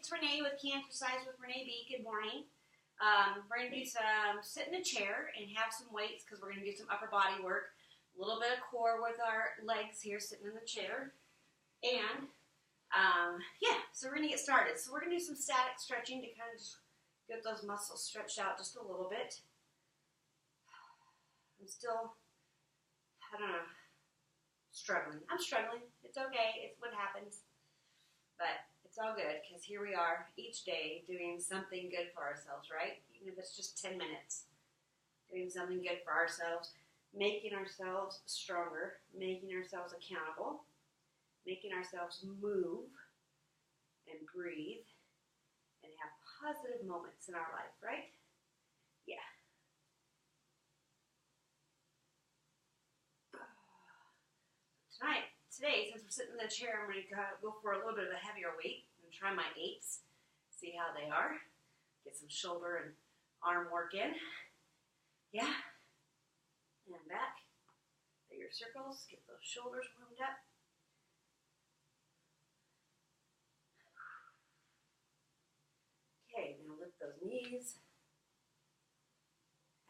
it's Renee with Cancercize with Renee B. Good morning. We're going to do some sit in a chair and have some weights because we're going to do some upper body work. A little bit of core with our legs here sitting in the chair. And, so we're going to get started. So we're going to do some static stretching to kind of just get those muscles stretched out just a little bit. I'm still, struggling. I'm struggling. It's okay. It's what happens. But it's all good because here we are each day doing something good for ourselves, right? Even if it's just 10 minutes. Doing something good for ourselves, making ourselves stronger, making ourselves accountable, making ourselves move and breathe and have positive moments in our life, right? Yeah. Today, since we're sitting in the chair, I'm going to go for a little bit of a heavier weight and try my 8s, see how they are. Get some shoulder and arm work in. Yeah. And back. Bigger circles. Get those shoulders warmed up. Okay, now lift those knees.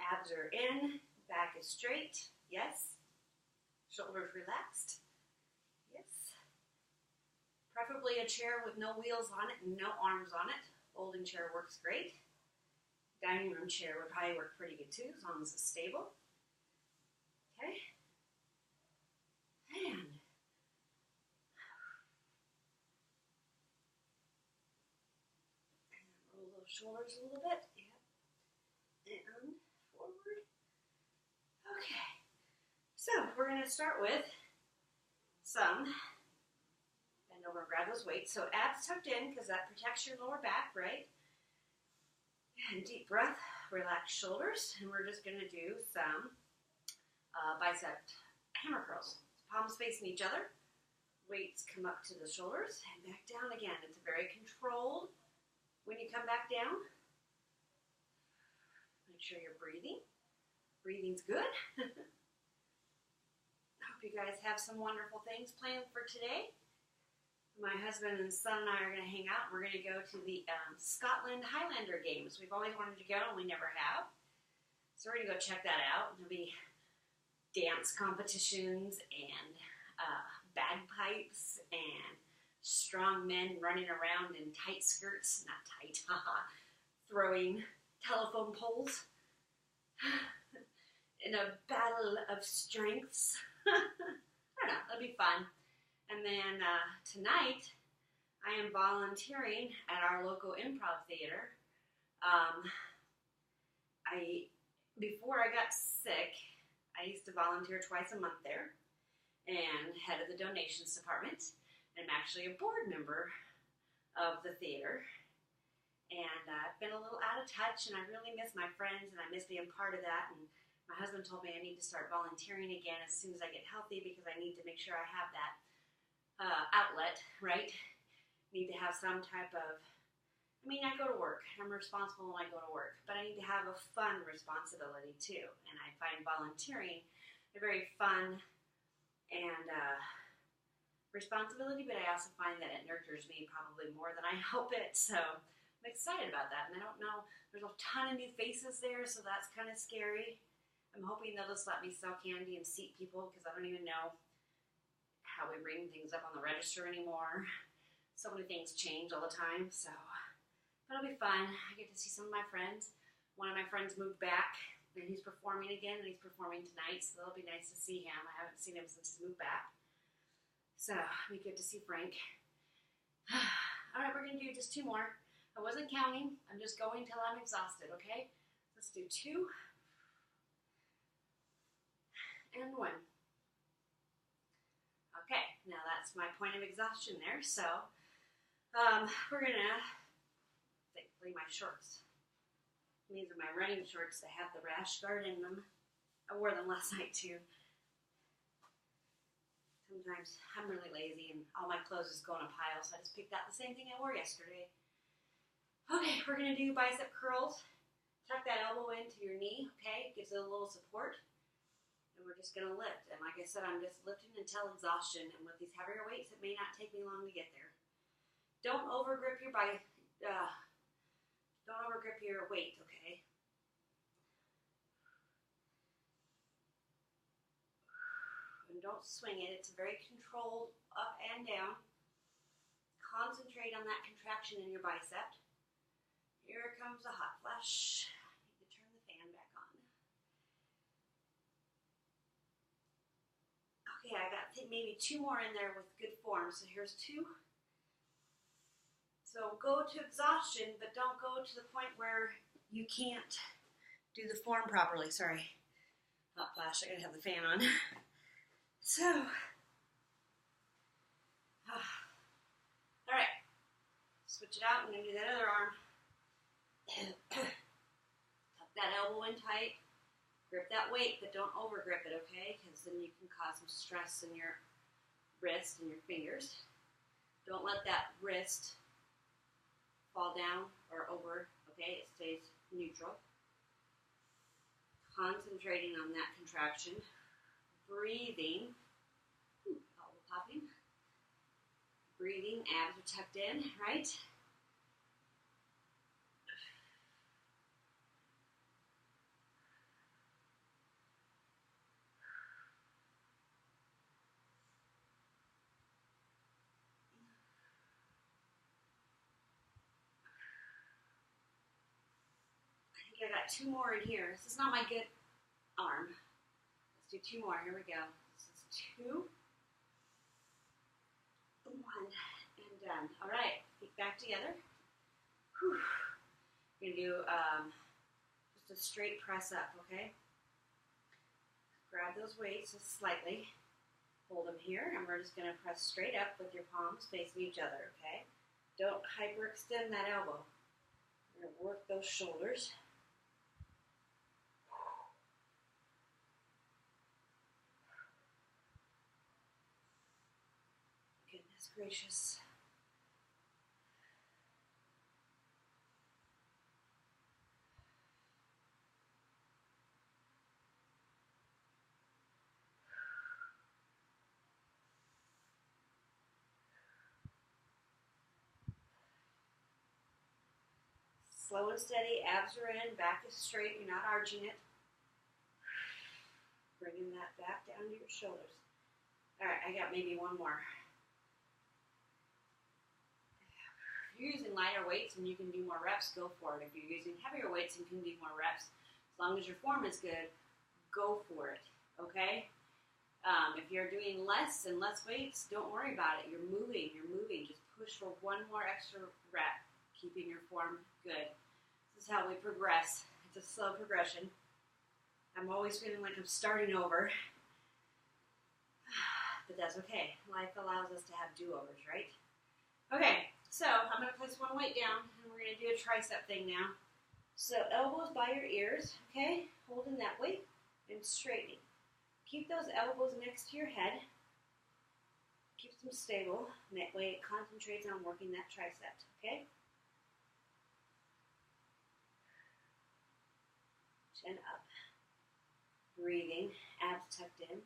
Abs are in. Back is straight. Yes. Shoulders relaxed. Yes. Preferably a chair with no wheels on it and no arms on it. Folding chair works great. Dining room chair would probably work pretty good too, as long as it's stable. Okay. And roll those shoulders a little bit. Yep. And forward. Okay. So we're going to start with some bend over and grab those weights. So abs tucked in because that protects your lower back, right? And deep breath, relax shoulders, and we're just going to do some bicep hammer curls. Palms facing each other. Weights come up to the shoulders and back down again. It's very controlled when you come back down. Make sure you're breathing. Breathing's good. Hope you guys have some wonderful things planned for today. My husband and son and I are going to hang out. We're going to go to the Scotland Highlander games. We've always wanted to go and we never have. So we're going to go check that out. There'll be dance competitions and bagpipes and strong men running around in tight skirts, not tight, throwing telephone poles in a battle of strengths. I don't know, it'll be fun. And then tonight, I am volunteering at our local improv theater. Before I got sick, I used to volunteer twice a month there and head of the donations department. And I'm actually a board member of the theater. And I've been a little out of touch, and I really miss my friends, and I miss being part of that. And my husband told me I need to start volunteering again as soon as I get healthy because I need to make sure I have that outlet, right? Need to have some type of, I go to work. I'm responsible when I go to work, but I need to have a fun responsibility too. And I find volunteering a very fun and responsibility, but I also find that it nurtures me probably more than I help it. So I'm excited about that. And I don't know, there's a ton of new faces there, so that's kind of scary. I'm hoping they'll just let me sell candy and seat people because I don't even know how we bring things up on the register anymore. So many things change all the time, so but it'll be fun. I get to see some of my friends. One of my friends moved back, and he's performing again, and he's performing tonight, so it'll be nice to see him. I haven't seen him since he's moved back. So it'll be good to see Frank. All right, we're going to do just 2 more. I wasn't counting. I'm just going till I'm exhausted, okay? Let's do 2 and 1. Okay, now that's my point of exhaustion there. So we're going to, thankfully my shorts. These are my running shorts that have the rash guard in them. I wore them last night too. Sometimes I'm really lazy and all my clothes just go in a pile, so I just picked out the same thing I wore yesterday. Okay, we're going to do bicep curls. Tuck that elbow into your knee, okay? Gives it a little support. And we're just going to lift. And like I said, I'm just lifting until exhaustion. And with these heavier weights, it may not take me long to get there. Don't overgrip your Don't overgrip your weight, okay? And don't swing it. It's very controlled up and down. Concentrate on that contraction in your bicep. Here comes a hot flash. I need to turn the fan back on. Okay, I got maybe 2 more in there with good form. So here's 2. So go to exhaustion, but don't go to the point where you can't do the form properly. Sorry. Hot flash, I gotta have the fan on. So, all right. Switch it out. I'm gonna do that other arm. Tuck that elbow in tight. Grip that weight, but don't overgrip it, okay? Because then you can cause some stress in your wrist and your fingers. Don't let that wrist fall down or over, okay? It stays neutral. Concentrating on that contraction. Breathing. Elbow popping. Breathing, abs are tucked in, right? I got 2 more in here. This is not my good arm. Let's do 2 more. Here we go. This is 2, 1, and done. All right, feet back together. Whew. We're gonna do just a straight press up, okay? Grab those weights just slightly. Hold them here, and we're just gonna press straight up with your palms facing each other, okay? Don't hyperextend that elbow. We're gonna work those shoulders. Goodness gracious. Slow and steady, abs are in, back is straight, you're not arching it. Bringing that back down to your shoulders. All right, I got maybe 1 more. If you're using lighter weights and you can do more reps, go for it. If you're using heavier weights and can do more reps, as long as your form is good, go for it, okay? If you're doing less and less weights, don't worry about it. You're moving. Just push for 1 more extra rep, keeping your form good. This is how we progress. It's a slow progression. I'm always feeling like I'm starting over, but that's okay. Life allows us to have do-overs, right? Okay, so I'm going to place 1 weight down, and we're going to do a tricep thing now. So elbows by your ears, okay? Holding that weight and straightening. Keep those elbows next to your head. Keep them stable. That way it concentrates on working that tricep, okay? Chin up. Breathing, abs tucked in.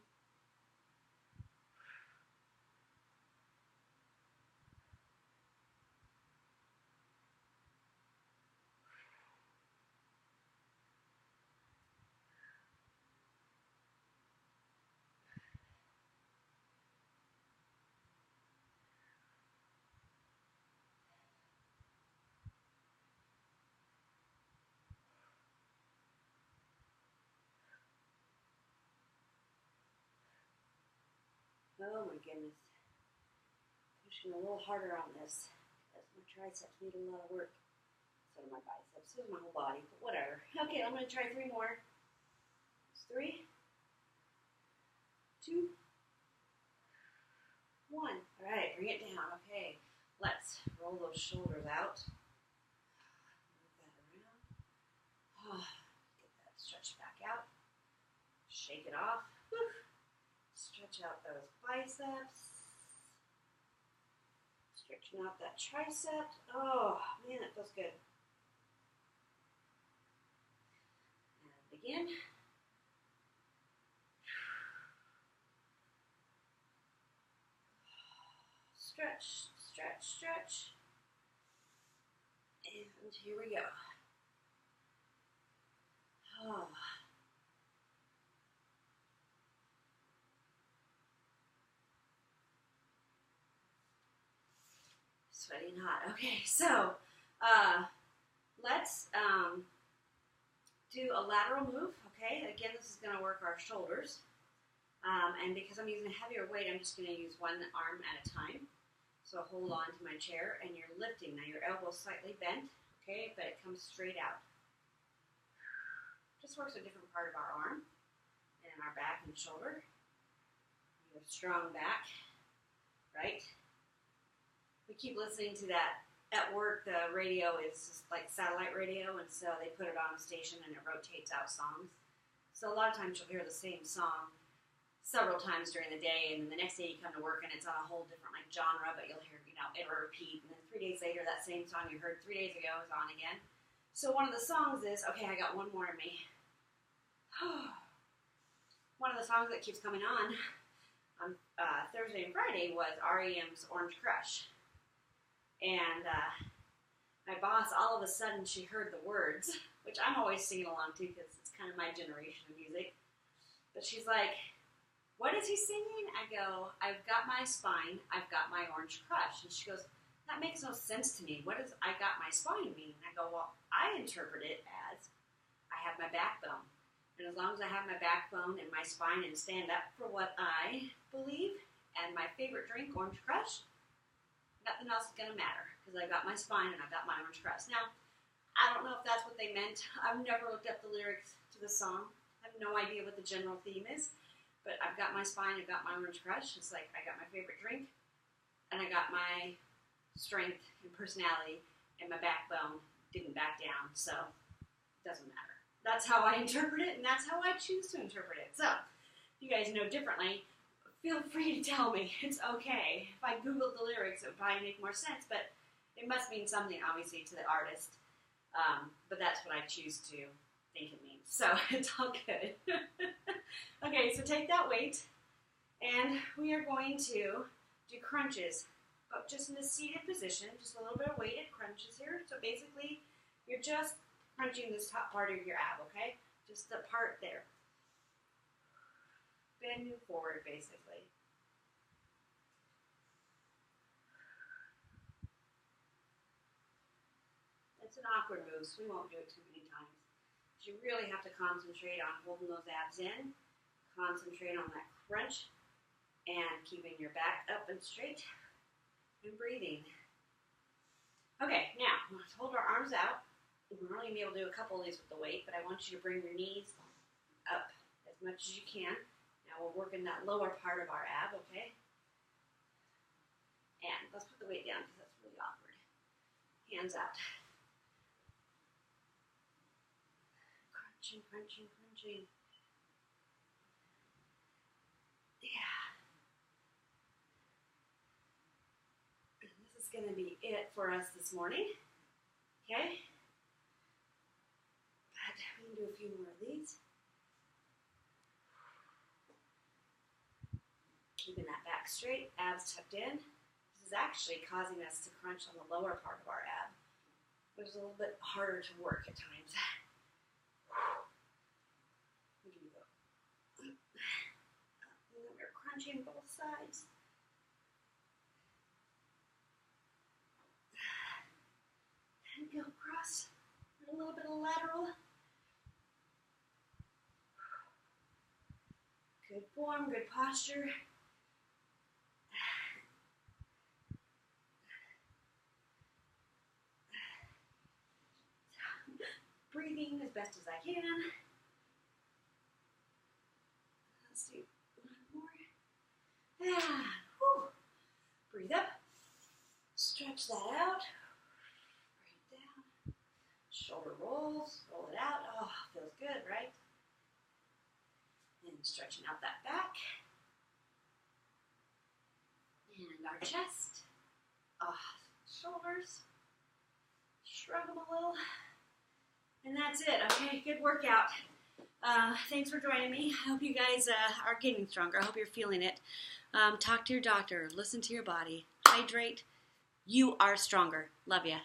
Oh my goodness. Pushing a little harder on this because my triceps need a lot of work. So do my biceps, so does my whole body, but whatever. Okay, I'm going to try 3 more. 3, 2, 1. All right, bring it down. Okay, let's roll those shoulders out. Move that around. Get that stretched back out. Shake it off. Woo. Stretch out those biceps. Stretching out that tricep. Oh, man, that feels good. And again. Stretch, stretch, stretch. And here we go. Oh. Sweaty and hot. Okay, so let's do a lateral move. Okay, again, this is going to work our shoulders. And because I'm using a heavier weight, I'm just going to use one arm at a time. So hold on to my chair, and you're lifting. Now your elbow's slightly bent, okay, but it comes straight out. Just works a different part of our arm and our back and shoulder. You have strong back, right? We keep listening to that. At work, the radio is just like satellite radio, and so they put it on a station and it rotates out songs. So a lot of times you'll hear the same song several times during the day, and then the next day you come to work and it's on a whole different like genre, but you'll hear, you know, it'll repeat, and then 3 days later that same song you heard 3 days ago is on again. So one of the songs is, okay, I got one more in me. One of the songs that keeps coming on Thursday and Friday was REM's Orange Crush. And my boss, all of a sudden, she heard the words, which I'm always singing along to because it's kind of my generation of music. But she's like, what is he singing? I go, I've got my spine, I've got my orange crush. And she goes, that makes no sense to me. What does I got my spine mean? And I go, well, I interpret it as I have my backbone. And as long as I have my backbone and my spine and stand up for what I believe and my favorite drink, Orange Crush, nothing else is going to matter because I've got my spine and I've got my orange crust. Now, I don't know if that's what they meant. I've never looked up the lyrics to the song. I have no idea what the general theme is, but I've got my spine, I've got my orange crush. It's like I got my favorite drink and I got my strength and personality, and my backbone didn't back down, so it doesn't matter. That's how I interpret it, and that's how I choose to interpret it. So, if you guys know differently, feel free to tell me. It's okay. If I Googled the lyrics, it would probably make more sense, but it must mean something, obviously, to the artist. But that's what I choose to think it means. So it's all good. Okay, so take that weight, and we are going to do crunches, but just in a seated position, just a little bit of weighted crunches here. So basically, you're just crunching this top part of your ab, okay? Just the part there. Bend you forward, basically. It's an awkward move, so we won't do it too many times. You really have to concentrate on holding those abs in, concentrate on that crunch, and keeping your back up and straight, and breathing. Okay, now, let's hold our arms out. We're only going to be able to do a couple of these with the weight, but I want you to bring your knees up as much as you can. Now we're working that lower part of our ab, okay? And let's put the weight down because that's really awkward. Hands out. Crunching, crunching, crunching. Yeah. And this is going to be it for us this morning, okay? But we can do a few more of these. Keeping that back straight, abs tucked in. This is actually causing us to crunch on the lower part of our ab, which is a little bit harder to work at times. We can go up, and then we're crunching both sides. And go across, a little bit of lateral. Good form, good posture. Breathing as best as I can. Let's do one more. Yeah. Whew. Breathe up. Stretch that out. Breathe down. Shoulder rolls. Roll it out. Oh, feels good, right? And stretching out that back. And our chest. Shoulders. Shrug them a little. And that's it. Okay, good workout. Thanks for joining me. I hope you guys are getting stronger. I hope you're feeling it. Talk to your doctor. Listen to your body. Hydrate. You are stronger. Love ya.